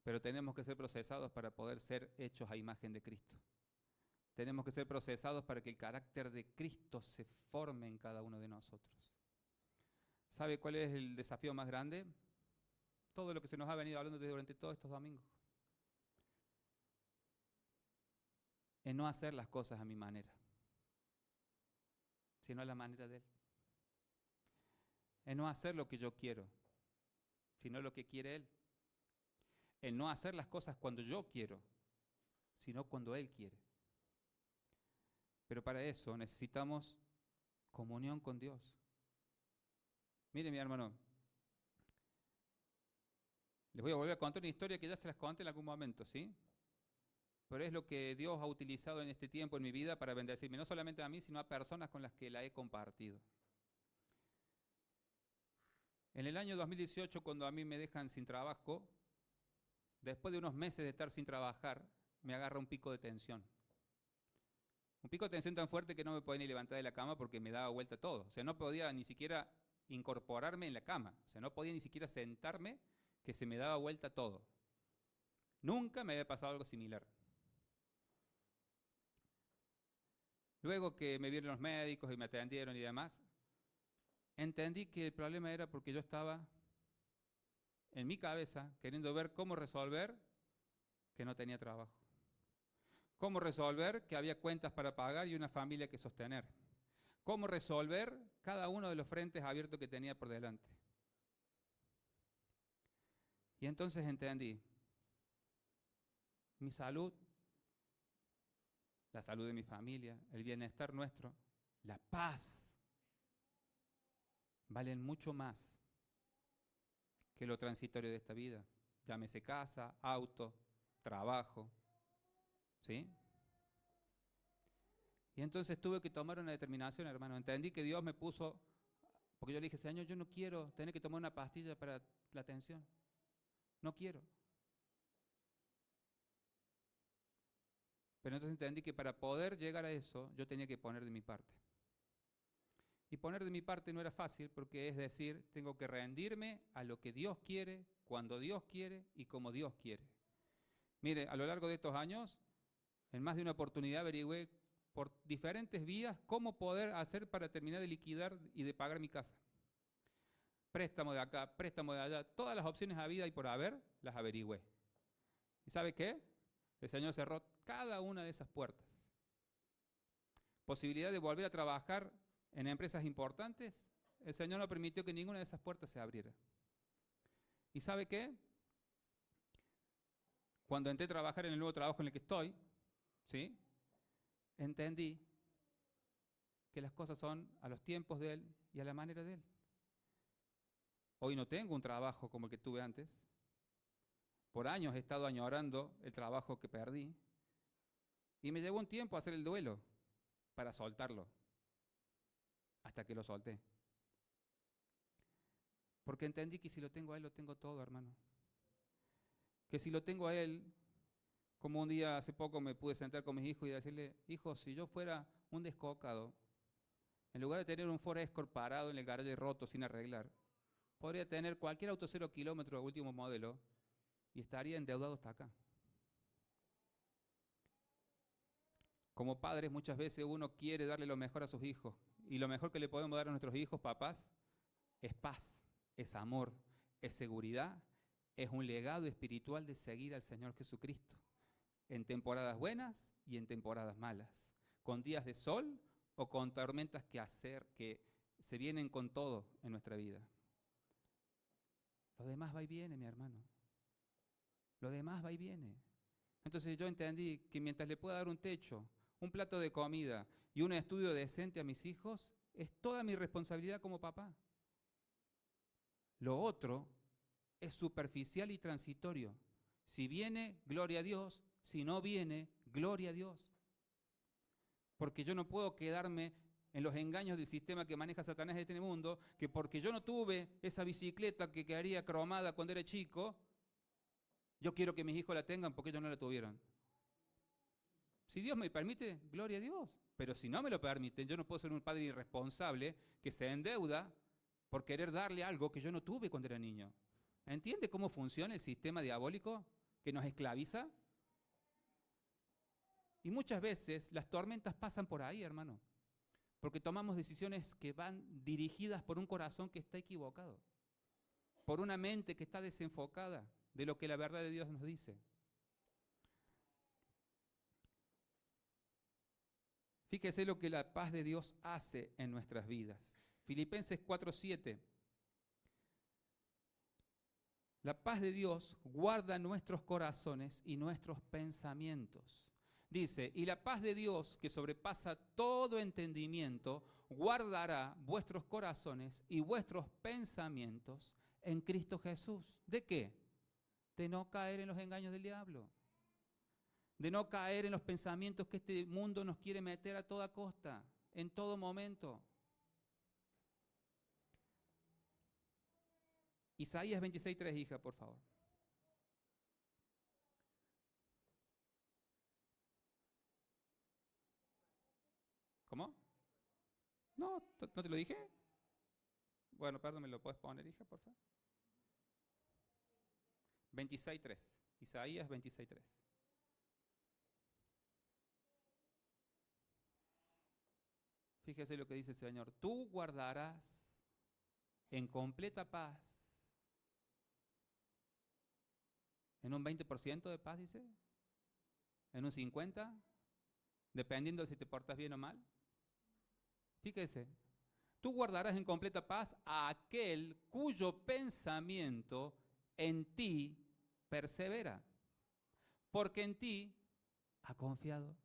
Pero tenemos que ser procesados para poder ser hechos a imagen de Cristo. Tenemos que ser procesados para que el carácter de Cristo se forme en cada uno de nosotros. ¿Sabe cuál es el desafío más grande? Todo lo que se nos ha venido hablando durante todos estos domingos. Es no hacer las cosas a mi manera, sino a la manera de Él. Es no hacer lo que yo quiero, sino lo que quiere Él. El no hacer las cosas cuando yo quiero, sino cuando Él quiere. Pero para eso necesitamos comunión con Dios. Mire, mi hermano, Les voy a volver a contar una historia que ya se las conté en algún momento, ¿sí? Pero es lo que Dios ha utilizado en este tiempo en mi vida para bendecirme, no solamente a mí, sino a personas con las que la he compartido. En el año 2018, cuando a mí me dejan sin trabajo, después de unos meses de estar sin trabajar, me agarra un pico de tensión. Un pico de tensión tan fuerte que no me podía ni levantar de la cama porque me daba vuelta todo. O sea, no podía ni siquiera incorporarme en la cama. O sea, no podía ni siquiera sentarme, que se me daba vuelta todo. Nunca me había pasado algo similar. Luego que me vieron los médicos y me atendieron y demás, entendí que el problema era porque yo estaba en mi cabeza queriendo ver cómo resolver que no tenía trabajo. Cómo resolver que había cuentas para pagar y una familia que sostener. Cómo resolver cada uno de los frentes abiertos que tenía por delante. Y entonces entendí, mi salud, la salud de mi familia, el bienestar nuestro, la paz, valen mucho más que lo transitorio de esta vida. Llámese casa, auto, trabajo, ¿sí? Y entonces tuve que tomar una determinación, hermano. Entendí que Dios me puso, porque yo le dije, Señor, yo no quiero tener que tomar una pastilla para la tensión. No quiero. Pero entonces entendí que para poder llegar a eso, yo tenía que poner de mi parte. Y poner de mi parte no era fácil, porque es decir, tengo que rendirme a lo que Dios quiere, cuando Dios quiere y como Dios quiere. Mire, a lo largo de estos años, en más de una oportunidad averigüé por diferentes vías cómo poder hacer para terminar de liquidar y de pagar mi casa. Préstamo de acá, préstamo de allá, todas las opciones habidas y por haber, las averigüé. ¿Y sabe qué? El Señor cerró cada una de esas puertas. Posibilidad de volver a trabajar en empresas importantes, el Señor no permitió que ninguna de esas puertas se abriera. ¿Y sabe qué? Cuando entré a trabajar en el nuevo trabajo en el que estoy, ¿sí?, entendí que las cosas son a los tiempos de Él y a la manera de Él. Hoy no tengo un trabajo como el que tuve antes. Por años he estado añorando el trabajo que perdí. Y me llevó un tiempo hacer el duelo para soltarlo. Hasta que lo solté. Porque entendí que si lo tengo a Él, lo tengo todo, hermano. Que si lo tengo a Él, como un día hace poco me pude sentar con mis hijos y decirle, hijos, si yo fuera un descocado, en lugar de tener un Ford Escort parado en el garaje roto sin arreglar, podría tener cualquier auto 0 kilómetros último modelo y estaría endeudado hasta acá. Como padres muchas veces uno quiere darle lo mejor a sus hijos y lo mejor que le podemos dar a nuestros hijos, papás, es paz, es amor, es seguridad, es un legado espiritual de seguir al Señor Jesucristo en temporadas buenas y en temporadas malas, con días de sol o con tormentas que se vienen con todo en nuestra vida. Lo demás va y viene, mi hermano. Lo demás va y viene. Entonces yo entendí que mientras le pueda dar un techo, un plato de comida y un estudio decente a mis hijos, es toda mi responsabilidad como papá. Lo otro es superficial y transitorio. Si viene, gloria a Dios. Si no viene, gloria a Dios. Porque yo no puedo quedarme en los engaños del sistema que maneja Satanás de este mundo, que porque yo no tuve esa bicicleta que quedaría cromada cuando era chico, yo quiero que mis hijos la tengan porque ellos no la tuvieron. Si Dios me permite, gloria a Dios. Pero si no me lo permiten, yo no puedo ser un padre irresponsable que se endeuda por querer darle algo que yo no tuve cuando era niño. ¿Entiende cómo funciona el sistema diabólico que nos esclaviza? Y muchas veces las tormentas pasan por ahí, hermano, porque tomamos decisiones que van dirigidas por un corazón que está equivocado, por una mente que está desenfocada de lo que la verdad de Dios nos dice. Fíjese lo que la paz de Dios hace en nuestras vidas. Filipenses 4:7. La paz de Dios guarda nuestros corazones y nuestros pensamientos. Dice, y la paz de Dios, que sobrepasa todo entendimiento, guardará vuestros corazones y vuestros pensamientos en Cristo Jesús. ¿De qué? de no caer en los engaños del diablo, de no caer en los pensamientos que este mundo nos quiere meter a toda costa, en todo momento. Isaías 26:3, hija, por favor. ¿Cómo? No, ¿no te lo dije? Bueno, perdón, ¿me lo puedes poner, hija, por favor? 26:3. Isaías 26:3. Fíjese lo que dice el Señor. Tú guardarás en completa paz. ¿En un 20% de paz, dice? ¿En un 50%? Dependiendo de si te portas bien o mal. Fíjese. Tú guardarás en completa paz a aquel cuyo pensamiento en ti persevera, porque en ti ha confiado.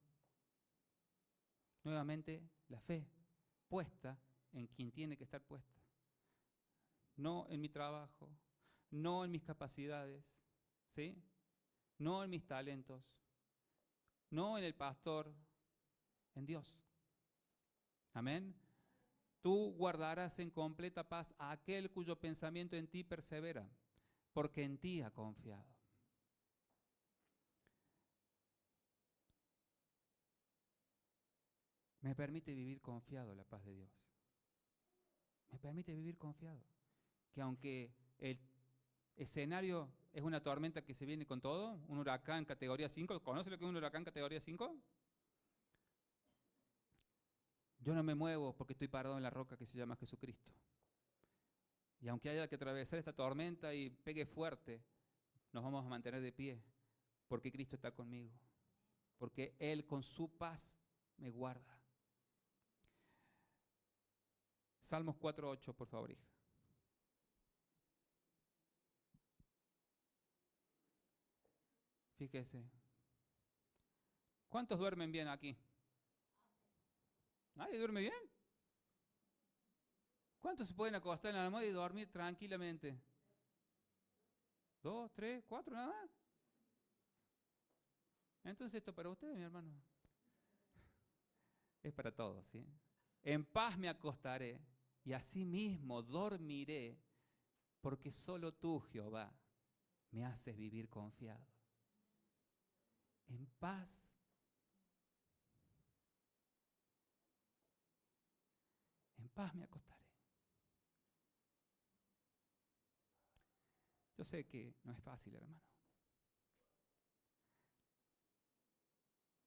Nuevamente, la fe puesta en quien tiene que estar puesta. No en mi trabajo, no en mis capacidades, ¿sí? No en mis talentos, no en el pastor, en Dios. Amén. Tú guardarás en completa paz a aquel cuyo pensamiento en ti persevera, porque en ti ha confiado. Me permite vivir confiado la paz de Dios. Me permite vivir confiado. Que aunque el escenario es una tormenta que se viene con todo, un huracán categoría 5, ¿conoce lo que es un huracán categoría 5? Yo no me muevo porque estoy parado en la roca que se llama Jesucristo. Y aunque haya que atravesar esta tormenta y pegue fuerte, nos vamos a mantener de pie, porque Cristo está conmigo, porque Él con su paz me guarda. Salmos 4:8, por favor, hija. Fíjese. ¿Cuántos duermen bien aquí? ¿Nadie duerme bien? ¿Cuántos se pueden acostar en la almohada y dormir tranquilamente? 2, 3, 4, nada más. Entonces esto para ustedes, mi hermano. Es para todos, ¿sí? En paz me acostaré y asimismo dormiré, porque solo tú, Jehová, me haces vivir confiado. En paz. En paz me acostaré. Yo sé que no es fácil, hermano.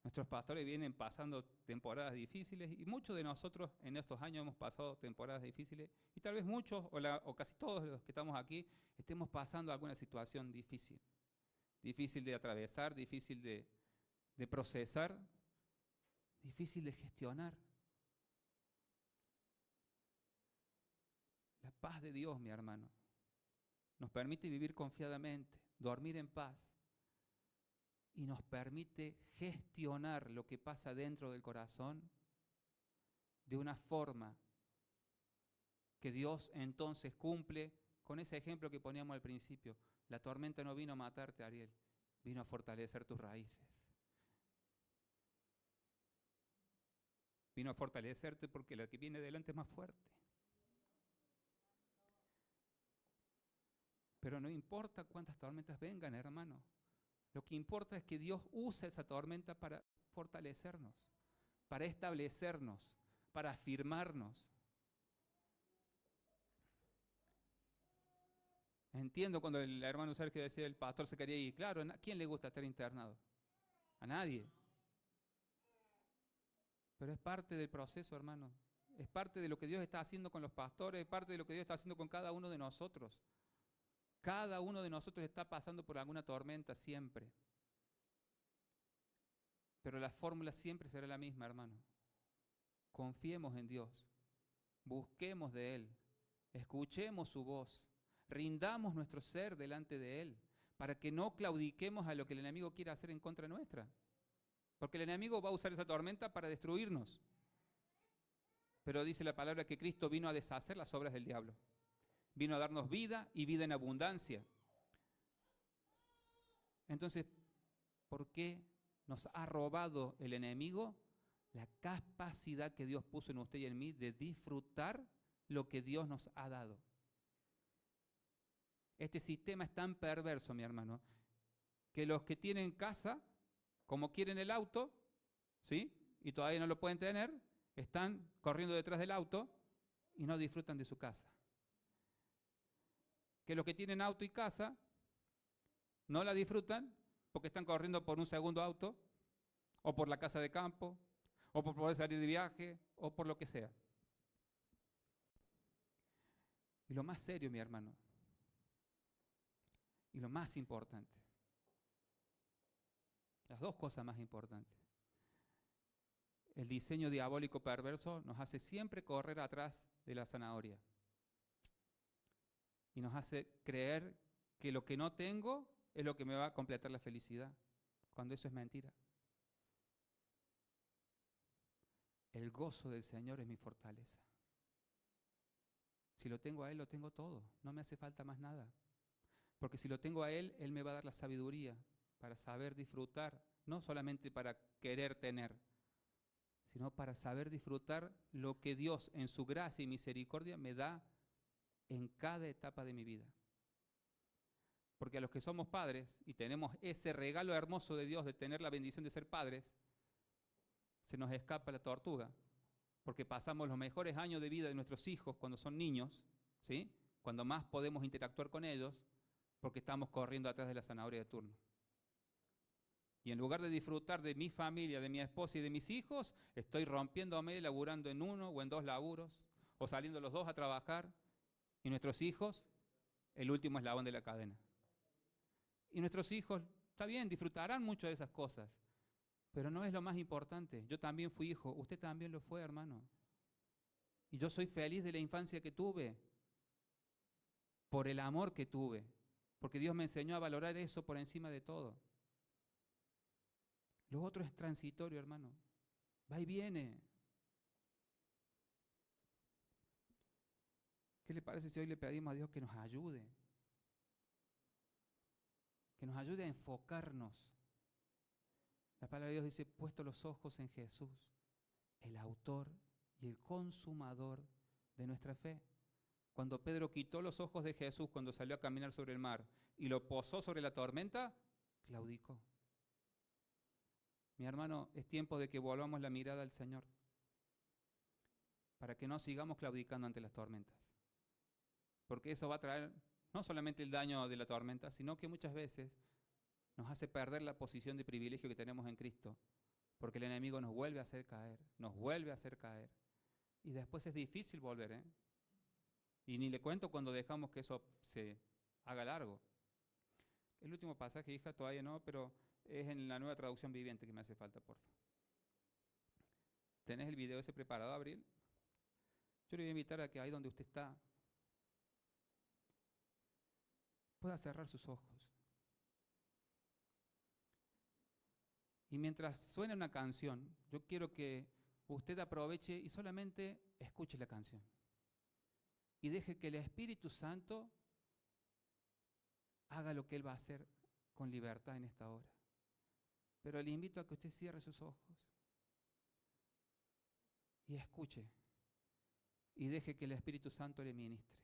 Nuestros pastores vienen pasando temporadas difíciles y muchos de nosotros en estos años hemos pasado temporadas difíciles y tal vez muchos o casi todos los que estamos aquí estemos pasando alguna situación difícil. Difícil de atravesar, difícil de procesar, difícil de gestionar. La paz de Dios, mi hermano, nos permite vivir confiadamente, dormir en paz y nos permite gestionar lo que pasa dentro del corazón de una forma que Dios entonces cumple con ese ejemplo que poníamos al principio. La tormenta no vino a matarte, Ariel, vino a fortalecer tus raíces. Vino a fortalecerte porque la que viene delante es más fuerte. Pero no importa cuántas tormentas vengan, hermano. Lo que importa es que Dios usa esa tormenta para fortalecernos, para establecernos, para afirmarnos. Entiendo cuando el hermano Sergio decía el pastor se quería ir. Claro, ¿a quién le gusta estar internado? A nadie. Pero es parte del proceso, hermano. Es parte de lo que Dios está haciendo con los pastores, es parte de lo que Dios está haciendo con cada uno de nosotros. Cada uno de nosotros está pasando por alguna tormenta siempre. Pero la fórmula siempre será la misma, hermano. Confiemos en Dios, busquemos de Él, escuchemos su voz, rindamos nuestro ser delante de Él, para que no claudiquemos a lo que el enemigo quiera hacer en contra nuestra. Porque el enemigo va a usar esa tormenta para destruirnos. Pero dice la palabra que Cristo vino a deshacer las obras del diablo. Vino a darnos vida y vida en abundancia. Entonces, ¿por qué nos ha robado el enemigo la capacidad que Dios puso en usted y en mí de disfrutar lo que Dios nos ha dado? Este sistema es tan perverso, mi hermano, que los que tienen casa, como quieren el auto, ¿sí? Y todavía no lo pueden tener, están corriendo detrás del auto y no disfrutan de su casa. Que los que tienen auto y casa no la disfrutan porque están corriendo por un segundo auto, o por la casa de campo, o por poder salir de viaje, o por lo que sea. Y lo más serio, mi hermano, y lo más importante, las dos cosas más importantes, el diseño diabólico perverso nos hace siempre correr atrás de la zanahoria. Y nos hace creer que lo que no tengo es lo que me va a completar la felicidad, cuando eso es mentira. El gozo del Señor es mi fortaleza. Si lo tengo a Él, lo tengo todo. No me hace falta más nada. Porque si lo tengo a Él, Él me va a dar la sabiduría para saber disfrutar, no solamente para querer tener, sino para saber disfrutar lo que Dios en su gracia y misericordia me da en cada etapa de mi vida. Porque a los que somos padres y tenemos ese regalo hermoso de Dios de tener la bendición de ser padres, se nos escapa la tortuga, porque pasamos los mejores años de vida de nuestros hijos cuando son niños, ¿sí? Cuando más podemos interactuar con ellos, porque estamos corriendo atrás de la zanahoria de turno. Y en lugar de disfrutar de mi familia, de mi esposa y de mis hijos, estoy rompiéndome, laburando en uno o en dos laburos, o saliendo los dos a trabajar, y nuestros hijos, el último eslabón de la cadena. Y nuestros hijos, está bien, disfrutarán mucho de esas cosas, pero no es lo más importante. Yo también fui hijo, usted también lo fue, hermano. Y yo soy feliz de la infancia que tuve, por el amor que tuve, porque Dios me enseñó a valorar eso por encima de todo. Lo otro es transitorio, hermano. Va y viene. ¿Qué le parece si hoy le pedimos a Dios que nos ayude? Que nos ayude a enfocarnos. La palabra de Dios dice, puesto los ojos en Jesús, el autor y el consumador de nuestra fe. Cuando Pedro quitó los ojos de Jesús cuando salió a caminar sobre el mar y lo posó sobre la tormenta, claudicó. Mi hermano, es tiempo de que volvamos la mirada al Señor, para que no sigamos claudicando ante las tormentas. Porque eso va a traer no solamente el daño de la tormenta, sino que muchas veces nos hace perder la posición de privilegio que tenemos en Cristo, porque el enemigo nos vuelve a hacer caer, nos vuelve a hacer caer. Y después es difícil volver, ¿eh? Y ni le cuento cuando dejamos que eso se haga largo. El último pasaje, hija, todavía no, pero es en la Nueva Traducción Viviente que me hace falta, por favor. ¿Tenés el video ese preparado, Abril? Yo le voy a invitar a que ahí donde usted está, pueda cerrar sus ojos. Y mientras suena una canción, yo quiero que usted aproveche y solamente escuche la canción. Y deje que el Espíritu Santo haga lo que Él va a hacer con libertad en esta hora. Pero le invito a que usted cierre sus ojos y escuche y deje que el Espíritu Santo le ministre.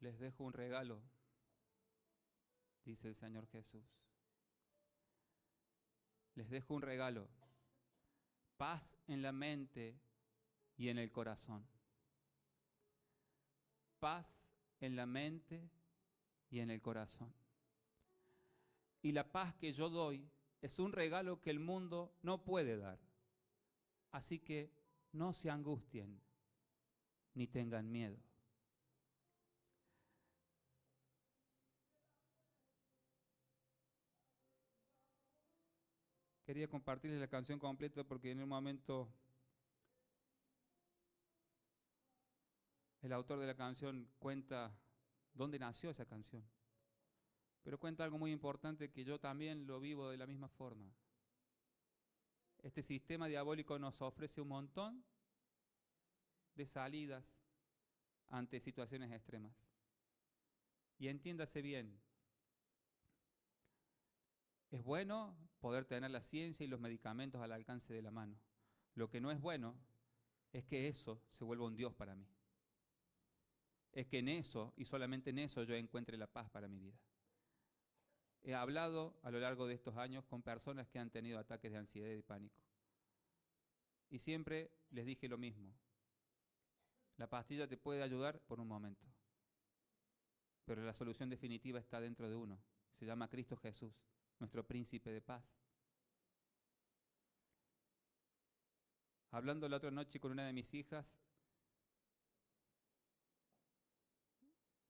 Les dejo un regalo, dice el Señor Jesús. Les dejo un regalo, paz en la mente y en el corazón. Paz en la mente y en el corazón. Y la paz que yo doy es un regalo que el mundo no puede dar. Así que no se angustien ni tengan miedo. Quería compartirles la canción completa porque en un momento el autor de la canción cuenta dónde nació esa canción. Pero cuenta algo muy importante que yo también lo vivo de la misma forma. Este sistema diabólico nos ofrece un montón de salidas ante situaciones extremas. Y entiéndase bien, es bueno poder tener la ciencia y los medicamentos al alcance de la mano. Lo que no es bueno es que eso se vuelva un Dios para mí. Es que en eso, y solamente en eso, yo encuentre la paz para mi vida. He hablado a lo largo de estos años con personas que han tenido ataques de ansiedad y de pánico. Y siempre les dije lo mismo. La pastilla te puede ayudar por un momento, pero la solución definitiva está dentro de uno. Se llama Cristo Jesús, nuestro príncipe de paz. Hablando la otra noche con una de mis hijas,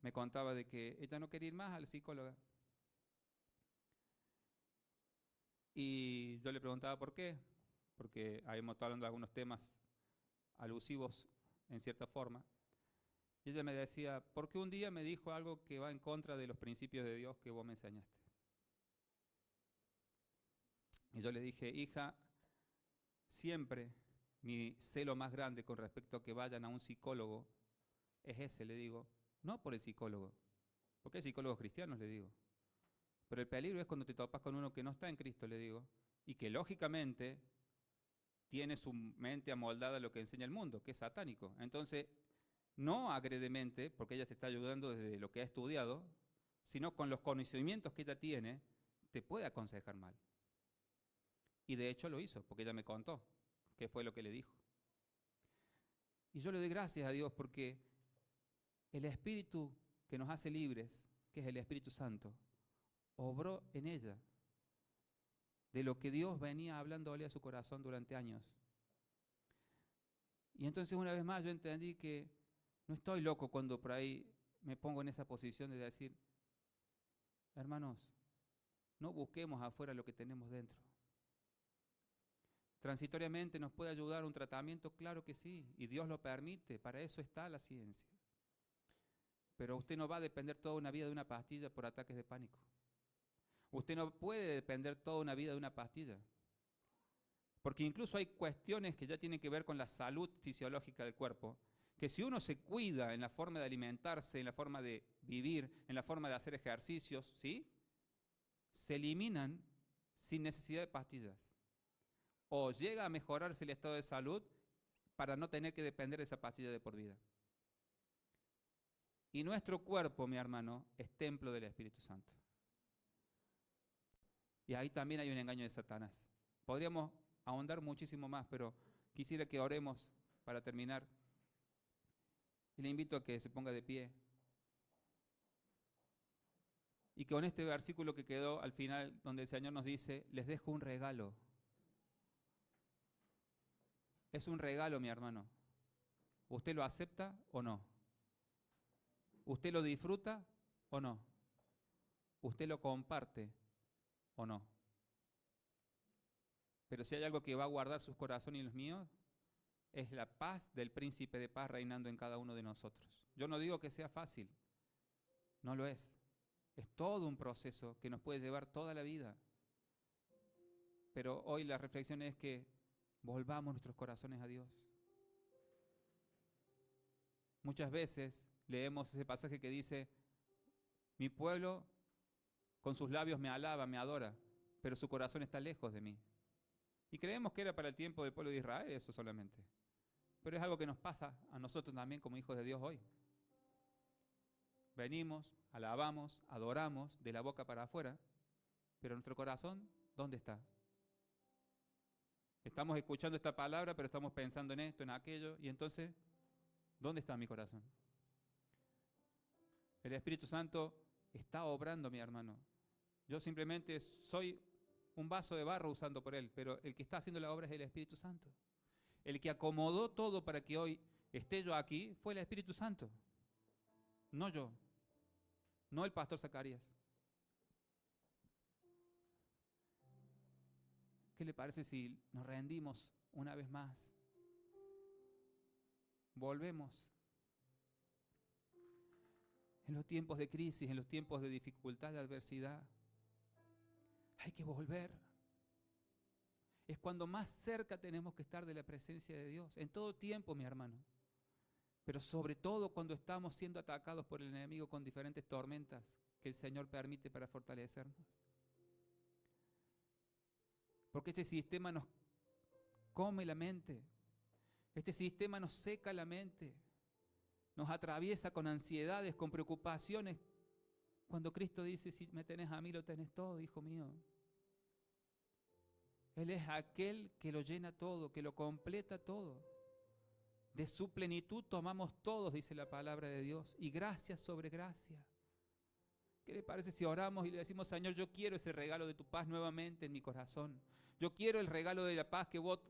me contaba de que ella no quería ir más a la psicóloga. Y yo le preguntaba por qué, porque habíamos estado hablando de algunos temas alusivos en cierta forma. Y ella me decía, porque un día me dijo algo que va en contra de los principios de Dios que vos me enseñaste. Y yo le dije, hija, siempre mi celo más grande con respecto a que vayan a un psicólogo es ese, le digo, no por el psicólogo, porque hay psicólogos cristianos, le digo. Pero el peligro es cuando te topas con uno que no está en Cristo, le digo, y que lógicamente tiene su mente amoldada a lo que enseña el mundo, que es satánico. Entonces, no agredemente, porque ella te está ayudando desde lo que ha estudiado, sino con los conocimientos que ella tiene, te puede aconsejar mal. Y de hecho lo hizo, porque ella me contó qué fue lo que le dijo. Y yo le doy gracias a Dios porque el Espíritu que nos hace libres, que es el Espíritu Santo, obró en ella de lo que Dios venía hablándole a su corazón durante años. Y entonces una vez más yo entendí que no estoy loco cuando por ahí me pongo en esa posición de decir, hermanos, no busquemos afuera lo que tenemos dentro. Transitoriamente nos puede ayudar un tratamiento, claro que sí, y Dios lo permite, para eso está la ciencia. Pero usted no va a depender toda una vida de una pastilla por ataques de pánico. Usted no puede depender toda una vida de una pastilla. Porque incluso hay cuestiones que ya tienen que ver con la salud fisiológica del cuerpo, que si uno se cuida en la forma de alimentarse, en la forma de vivir, en la forma de hacer ejercicios, ¿sí?, se eliminan sin necesidad de pastillas. O llega a mejorarse el estado de salud para no tener que depender de esa pastilla de por vida. Y nuestro cuerpo, mi hermano, es templo del Espíritu Santo. Y ahí también hay un engaño de Satanás. Podríamos ahondar muchísimo más, pero quisiera que oremos para terminar. Y le invito a que se ponga de pie. Y con este versículo que quedó al final, donde el Señor nos dice, les dejo un regalo. Es un regalo, mi hermano. ¿Usted lo acepta o no? ¿Usted lo disfruta o no? ¿Usted lo comparte o no? Pero si hay algo que va a guardar sus corazones y los míos, es la paz del príncipe de paz reinando en cada uno de nosotros. Yo no digo que sea fácil, no lo es. Es todo un proceso que nos puede llevar toda la vida. Pero hoy la reflexión es que volvamos nuestros corazones a Dios. Muchas veces leemos ese pasaje que dice, mi pueblo con sus labios me alaba, me adora, pero su corazón está lejos de mí. Y creemos que era para el tiempo del pueblo de Israel eso solamente. Pero es algo que nos pasa a nosotros también como hijos de Dios hoy. venimos, alabamos, adoramos de la boca para afuera, pero nuestro corazón, ¿dónde está? Estamos escuchando esta palabra, pero estamos pensando en esto, en aquello, y entonces, ¿dónde está mi corazón? El Espíritu Santo está obrando, mi hermano. Yo simplemente soy un vaso de barro usando por Él, pero el que está haciendo la obra es el Espíritu Santo. El que acomodó todo para que hoy esté yo aquí fue el Espíritu Santo, no yo, no el pastor Zacarías. ¿Qué le parece si nos rendimos una vez más? Volvemos. En los tiempos de crisis, en los tiempos de dificultad, de adversidad, hay que volver. Es cuando más cerca tenemos que estar de la presencia de Dios, en todo tiempo, mi hermano. Pero sobre todo cuando estamos siendo atacados por el enemigo con diferentes tormentas que el Señor permite para fortalecernos. Porque este sistema nos come la mente, este sistema nos seca la mente, nos atraviesa con ansiedades, con preocupaciones. Cuando Cristo dice, si me tenés a mí, lo tenés todo, hijo mío. Él es aquel que lo llena todo, que lo completa todo. De su plenitud tomamos todos, dice la palabra de Dios, y gracia sobre gracia. ¿Qué le parece si oramos y le decimos, Señor, yo quiero ese regalo de tu paz nuevamente en mi corazón? Yo quiero el regalo de la paz que vos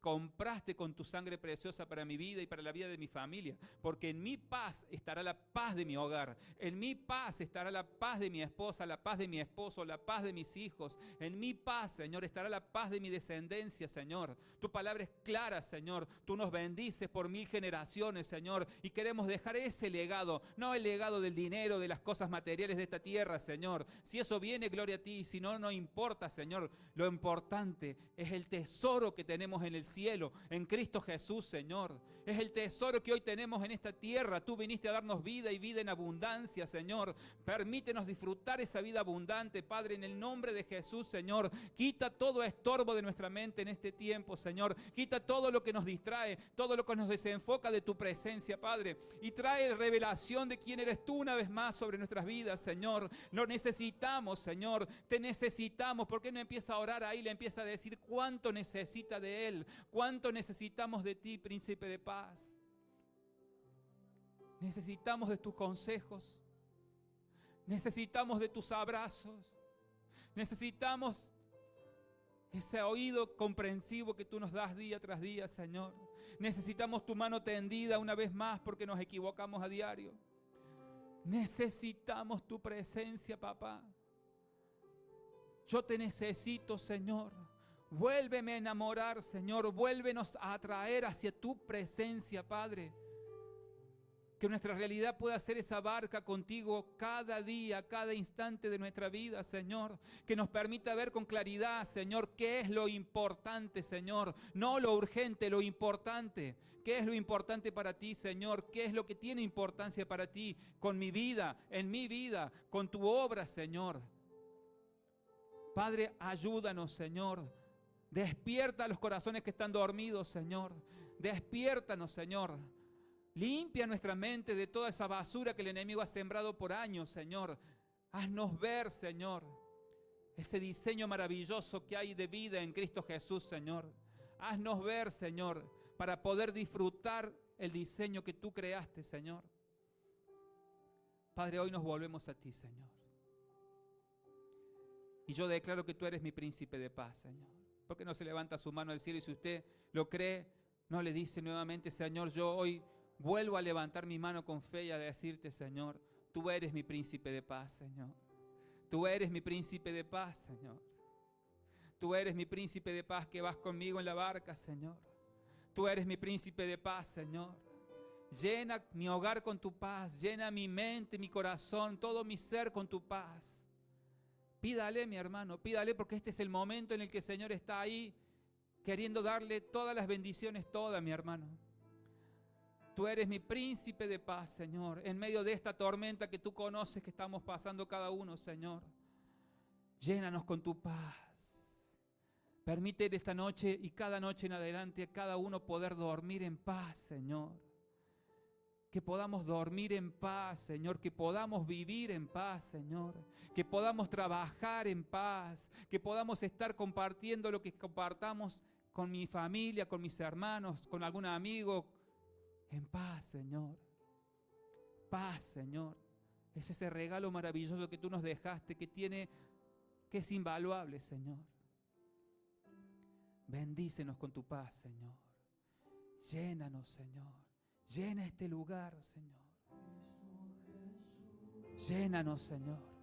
compraste con tu sangre preciosa para mi vida y para la vida de mi familia, porque en mi paz estará la paz de mi hogar, en mi paz estará la paz de mi esposa, la paz de mi esposo, la paz de mis hijos, en mi paz, Señor, estará la paz de mi descendencia, Señor. Tu palabra es clara, Señor, tú nos bendices por 1000 generaciones, Señor, y queremos dejar ese legado, no el legado del dinero, de las cosas materiales de esta tierra, Señor. Si eso viene, gloria a ti, si no, no importa, Señor. Lo importante es el tesoro que tenemos en el cielo, en Cristo Jesús, Señor. Es el tesoro que hoy tenemos en esta tierra. Tú viniste a darnos vida y vida en abundancia, Señor. Permítenos disfrutar esa vida abundante, Padre, en el nombre de Jesús, Señor. Quita todo estorbo de nuestra mente en este tiempo, Señor. Quita todo lo que nos distrae, todo lo que nos desenfoca de tu presencia, Padre. Y trae revelación de quién eres tú una vez más sobre nuestras vidas, Señor. Lo necesitamos, Señor. Te necesitamos. ¿Por qué no empieza a orar ahí? Le empieza a decir cuánto necesita de Él. Cuánto necesitamos de ti, príncipe de paz. Necesitamos de tus consejos. Necesitamos de tus abrazos. Necesitamos ese oído comprensivo que tú nos das día tras día, Señor. Necesitamos tu mano tendida una vez más porque nos equivocamos a diario. Necesitamos tu presencia, papá. Yo te necesito, Señor. Vuélveme a enamorar, Señor. Vuélvenos a atraer hacia tu presencia, Padre. Que nuestra realidad pueda ser esa barca contigo cada día, cada instante de nuestra vida, Señor. Que nos permita ver con claridad, Señor, qué es lo importante, Señor. No lo urgente, lo importante. ¿Qué es lo importante para ti, Señor? ¿Qué es lo que tiene importancia para ti con mi vida, en mi vida, con tu obra, Señor? Padre, ayúdanos, Señor. Despierta los corazones que están dormidos, Señor. Despiértanos, Señor. Limpia nuestra mente de toda esa basura que el enemigo ha sembrado por años, Señor. Haznos ver, Señor, ese diseño maravilloso que hay de vida en Cristo Jesús, Señor. Haznos ver, Señor, para poder disfrutar el diseño que tú creaste, Señor. Padre, hoy nos volvemos a ti, Señor. Y yo declaro que tú eres mi príncipe de paz, Señor. ¿Por qué no se levanta su mano al cielo y si usted lo cree, no le dice nuevamente, Señor, yo hoy vuelvo a levantar mi mano con fe y a decirte, Señor, tú eres mi príncipe de paz, Señor. Tú eres mi príncipe de paz, Señor. Tú eres mi príncipe de paz que vas conmigo en la barca, Señor. Tú eres mi príncipe de paz, Señor. Llena mi hogar con tu paz, llena mi mente, mi corazón, todo mi ser con tu paz. Pídale, mi hermano, pídale porque este es el momento en el que el Señor está ahí queriendo darle todas las bendiciones, todas, mi hermano. Tú eres mi príncipe de paz, Señor, en medio de esta tormenta que tú conoces que estamos pasando cada uno, Señor. Llénanos con tu paz. Permite esta noche y cada noche en adelante a cada uno poder dormir en paz, Señor. que podamos dormir en paz, Señor, que podamos vivir en paz, Señor, que podamos trabajar en paz, que podamos estar compartiendo lo que compartamos con mi familia, con mis hermanos, con algún amigo, en paz, Señor. Paz, Señor. Es ese regalo maravilloso que tú nos dejaste, que es invaluable, Señor. Bendícenos con tu paz, Señor. Llénanos, Señor. Llena este lugar, Señor. Llénanos, Señor.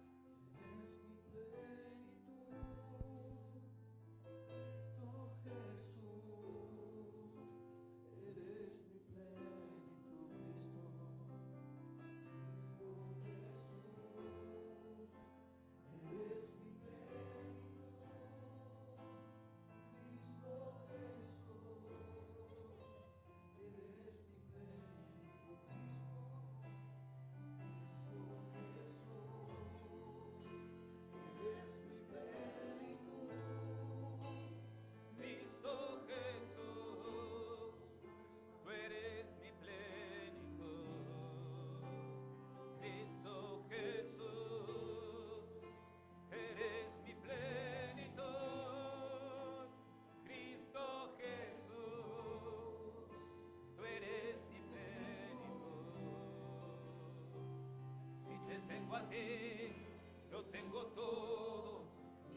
Lo tengo todo,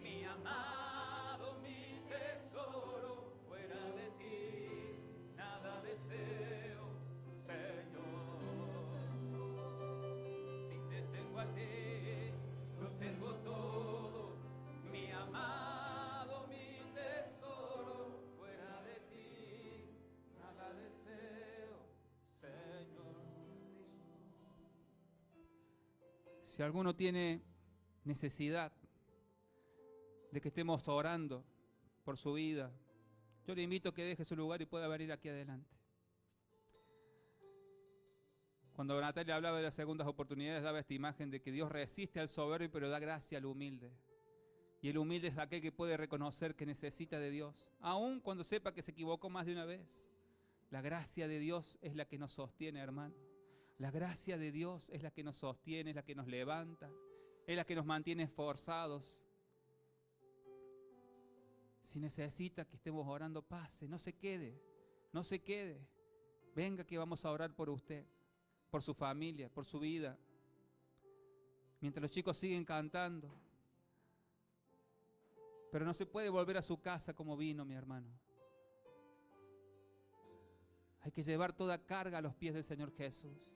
mi amado, mi tesoro, fuera de ti nada deseo, Señor. Si te tengo a ti, lo tengo todo, mi amado, mi tesoro, fuera de ti nada deseo, Señor. Si alguno tiene necesidad de que estemos orando por su vida, yo le invito a que deje su lugar y pueda venir aquí adelante. Cuando Natalia hablaba de las segundas oportunidades, daba esta imagen de que Dios resiste al soberbio, pero da gracia al humilde. Y el humilde es aquel que puede reconocer que necesita de Dios, aun cuando sepa que se equivocó más de una vez. La gracia de Dios es la que nos sostiene, hermano. La gracia de Dios es la que nos sostiene, es la que nos levanta, es la que nos mantiene esforzados. Si necesita que estemos orando, pase, no se quede, no se quede. Venga que vamos a orar por usted, por su familia, por su vida. Mientras los chicos siguen cantando. Pero no se puede volver a su casa como vino, mi hermano. Hay que llevar toda carga a los pies del Señor Jesús.